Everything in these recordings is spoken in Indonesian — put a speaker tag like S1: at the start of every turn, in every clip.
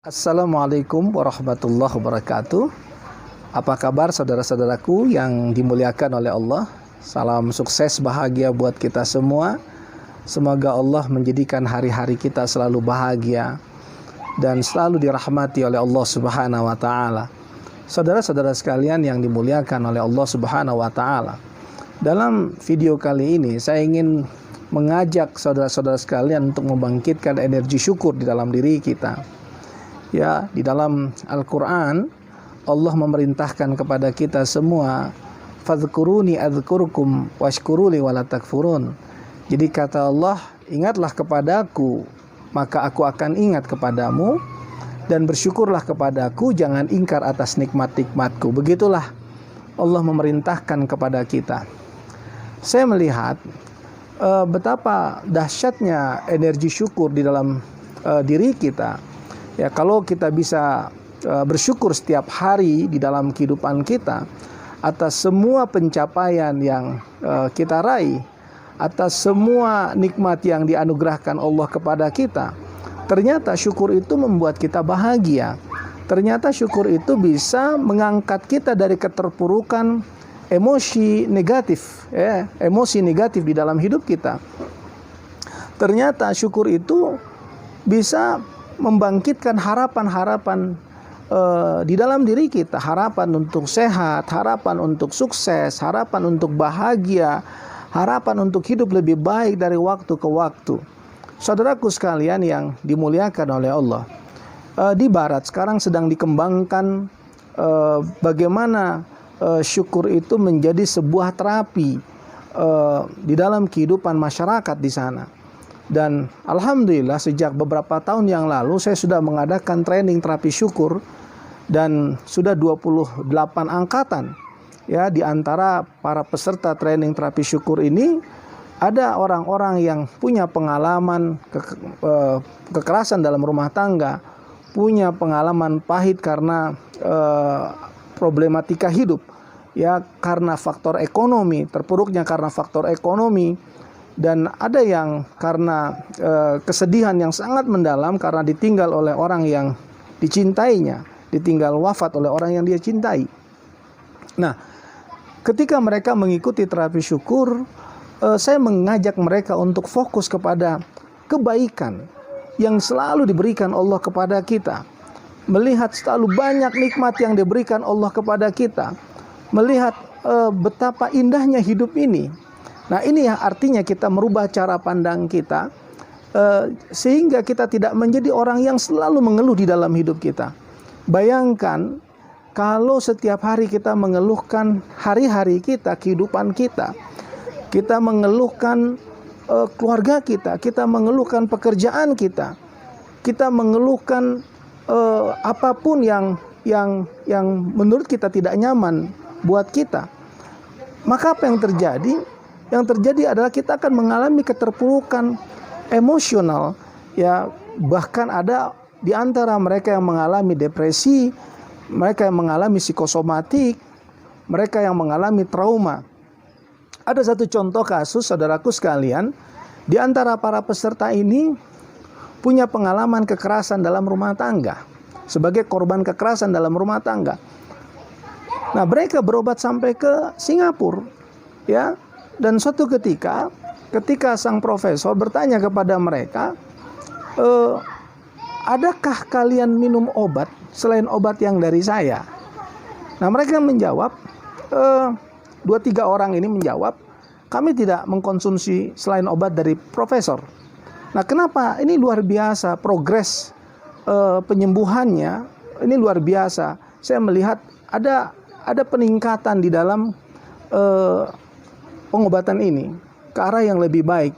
S1: Assalamualaikum warahmatullahi wabarakatuh. Apa kabar saudara-saudaraku yang dimuliakan oleh Allah? Salam sukses bahagia buat kita semua. Semoga Allah menjadikan hari-hari kita selalu bahagia dan selalu dirahmati oleh Allah Subhanahu wa taala. Saudara-saudara sekalian yang dimuliakan oleh Allah Subhanahu wa taala. Dalam video kali ini saya ingin mengajak saudara-saudara sekalian untuk membangkitkan energi syukur di dalam diri kita. Ya, di dalam Al-Quran Allah memerintahkan kepada kita semua, fadhkuruni adzkurkum washkuruli wala takfurun. Jadi kata Allah, ingatlah kepadaku maka aku akan ingat kepadamu, dan bersyukurlah kepadaku, jangan ingkar atas nikmat-nikmatku. Begitulah Allah memerintahkan kepada kita. Saya melihat betapa dahsyatnya energi syukur di dalam diri kita. Ya, kalau kita bisa bersyukur setiap hari di dalam kehidupan kita atas semua pencapaian yang kita raih, atas semua nikmat yang dianugerahkan Allah kepada kita, ternyata syukur itu membuat kita bahagia. Ternyata syukur itu bisa mengangkat kita dari keterpurukan emosi negatif, emosi negatif di dalam hidup kita. Ternyata syukur itu bisa membangkitkan harapan-harapan di dalam diri kita, harapan untuk sehat, harapan untuk sukses, harapan untuk bahagia, harapan untuk hidup lebih baik dari waktu ke waktu. Saudaraku sekalian yang dimuliakan oleh Allah, di Barat sekarang sedang dikembangkan bagaimana syukur itu menjadi sebuah terapi di dalam kehidupan masyarakat di sana. Dan alhamdulillah sejak beberapa tahun yang lalu saya sudah mengadakan training terapi syukur, dan sudah 28 angkatan. Ya, di antara para peserta training terapi syukur ini ada orang-orang yang punya pengalaman kekerasan dalam rumah tangga, punya pengalaman pahit karena problematika hidup, ya, karena faktor ekonomi, terpuruknya karena faktor ekonomi. Dan ada yang karena kesedihan yang sangat mendalam karena ditinggal oleh orang yang dicintainya, ditinggal wafat oleh orang yang dia cintai. Nah, ketika mereka mengikuti terapi syukur, saya mengajak mereka untuk fokus kepada kebaikan yang selalu diberikan Allah kepada kita. Melihat selalu banyak nikmat yang diberikan Allah kepada kita. Melihat betapa indahnya hidup ini. Nah, ini yang artinya kita merubah cara pandang kita, sehingga kita tidak menjadi orang yang selalu mengeluh di dalam hidup kita. Bayangkan kalau setiap hari kita mengeluhkan hari-hari kita, kehidupan kita. Kita mengeluhkan keluarga kita, kita mengeluhkan pekerjaan kita. Kita mengeluhkan apapun yang menurut kita tidak nyaman buat kita. Maka apa yang terjadi? Yang terjadi adalah kita akan mengalami keterpurukan emosional, ya, bahkan ada di antara mereka yang mengalami depresi, mereka yang mengalami psikosomatik, mereka yang mengalami trauma. Ada satu contoh kasus, saudaraku sekalian, di antara para peserta ini punya pengalaman kekerasan dalam rumah tangga, sebagai korban kekerasan dalam rumah tangga. Nah, mereka berobat sampai ke Singapura, ya. Dan suatu ketika sang profesor bertanya kepada mereka, adakah kalian minum obat selain obat yang dari saya? Nah, mereka menjawab, 2-3 orang ini menjawab, kami tidak mengkonsumsi selain obat dari profesor. Nah, kenapa? Ini luar biasa progres penyembuhannya, ini luar biasa. Saya melihat ada peningkatan di dalam pengobatan ini ke arah yang lebih baik.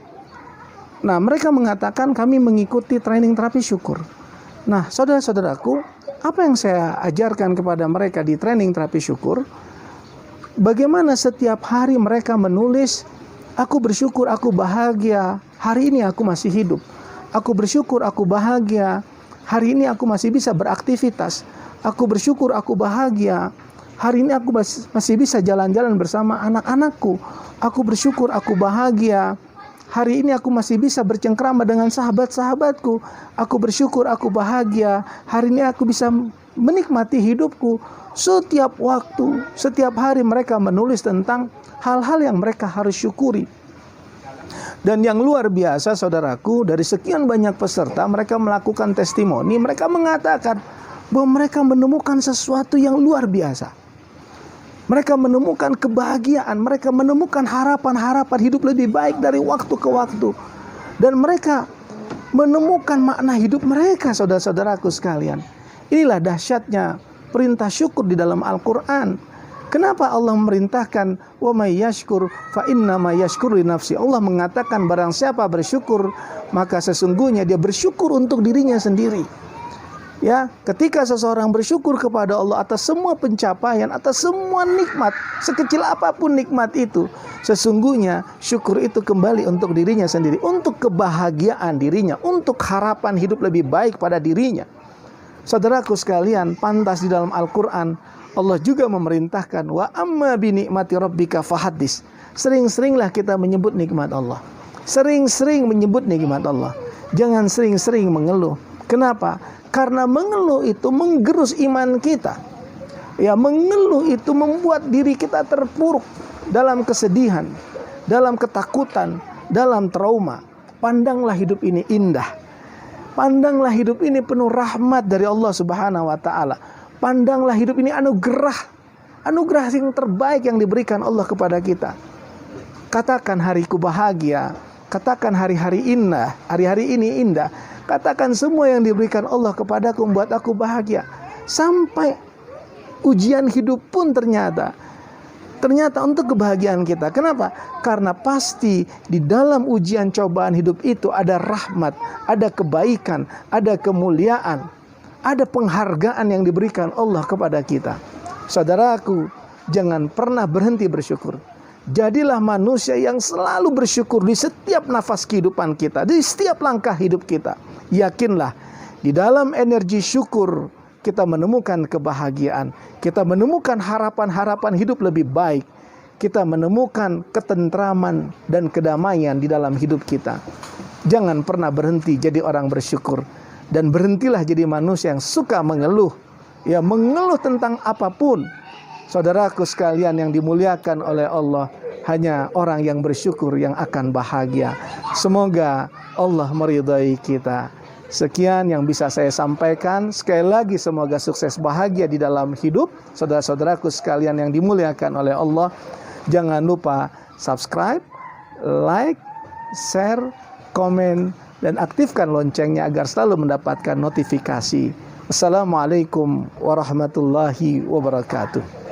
S1: Nah, mereka mengatakan kami mengikuti training terapi syukur. Nah, saudara-saudaraku, apa yang saya ajarkan kepada mereka di training terapi syukur? Bagaimana setiap hari mereka menulis, aku bersyukur, aku bahagia, hari ini aku masih hidup. Aku bersyukur, aku bahagia, hari ini aku masih bisa beraktivitas. Aku bersyukur, aku bahagia, hari ini aku masih bisa jalan-jalan bersama anak-anakku. Aku bersyukur, aku bahagia, Hari ini aku masih bisa bercengkrama dengan sahabat-sahabatku. Aku bersyukur, aku bahagia. Hari ini aku bisa menikmati hidupku. Setiap waktu, setiap hari mereka menulis tentang hal-hal yang mereka harus syukuri. Dan yang luar biasa saudaraku, dari sekian banyak peserta, mereka melakukan testimoni. Mereka mengatakan bahwa mereka menemukan sesuatu yang luar biasa. Mereka menemukan kebahagiaan, mereka menemukan harapan-harapan hidup lebih baik dari waktu ke waktu. Dan mereka menemukan makna hidup mereka, saudara-saudaraku sekalian. Inilah dahsyatnya perintah syukur di dalam Al-Quran. Kenapa Allah memerintahkan wa may yashkur fa inna ma yashkuru li nafsi? Allah mengatakan barang siapa bersyukur, maka sesungguhnya dia bersyukur untuk dirinya sendiri. Ya, ketika seseorang bersyukur kepada Allah atas semua pencapaian, atas semua nikmat, sekecil apapun nikmat itu, sesungguhnya syukur itu kembali untuk dirinya sendiri, untuk kebahagiaan dirinya, untuk harapan hidup lebih baik pada dirinya. Saudaraku sekalian, pantas di dalam Al-Quran Allah juga memerintahkan wa amma bi ni'mati rabbika fahaddis. Sering-seringlah kita menyebut nikmat Allah. Sering-sering menyebut nikmat Allah. Jangan sering-sering mengeluh. Kenapa? Karena mengeluh itu menggerus iman kita. Ya, mengeluh itu membuat diri kita terpuruk dalam kesedihan, dalam ketakutan, dalam trauma. Pandanglah hidup ini indah. Pandanglah hidup ini penuh rahmat dari Allah Subhanahu wa taala. Pandanglah hidup ini anugerah yang terbaik yang diberikan Allah kepada kita. Katakan hariku bahagia, katakan hari-hari indah, hari-hari ini indah. Katakan semua yang diberikan Allah kepadaku membuat aku bahagia. Sampai ujian hidup pun ternyata untuk kebahagiaan kita. Kenapa? Karena pasti di dalam ujian cobaan hidup itu ada rahmat, ada kebaikan, ada kemuliaan, ada penghargaan yang diberikan Allah kepada kita. Saudaraku, jangan pernah berhenti bersyukur. Jadilah manusia yang selalu bersyukur di setiap nafas kehidupan kita, di setiap langkah hidup kita. Yakinlah, di dalam energi syukur kita menemukan kebahagiaan, kita menemukan harapan-harapan hidup lebih baik, kita menemukan ketentraman dan kedamaian di dalam hidup kita. Jangan pernah berhenti jadi orang bersyukur, dan berhentilah jadi manusia yang suka mengeluh, ya mengeluh tentang apapun. Saudaraku sekalian yang dimuliakan oleh Allah, hanya orang yang bersyukur yang akan bahagia. Semoga Allah meridai kita. Sekian yang bisa saya sampaikan. Sekali lagi semoga sukses bahagia di dalam hidup. Saudara-saudaraku sekalian yang dimuliakan oleh Allah, jangan lupa subscribe, like, share, komen, dan aktifkan loncengnya agar selalu mendapatkan notifikasi. Assalamualaikum warahmatullahi wabarakatuh.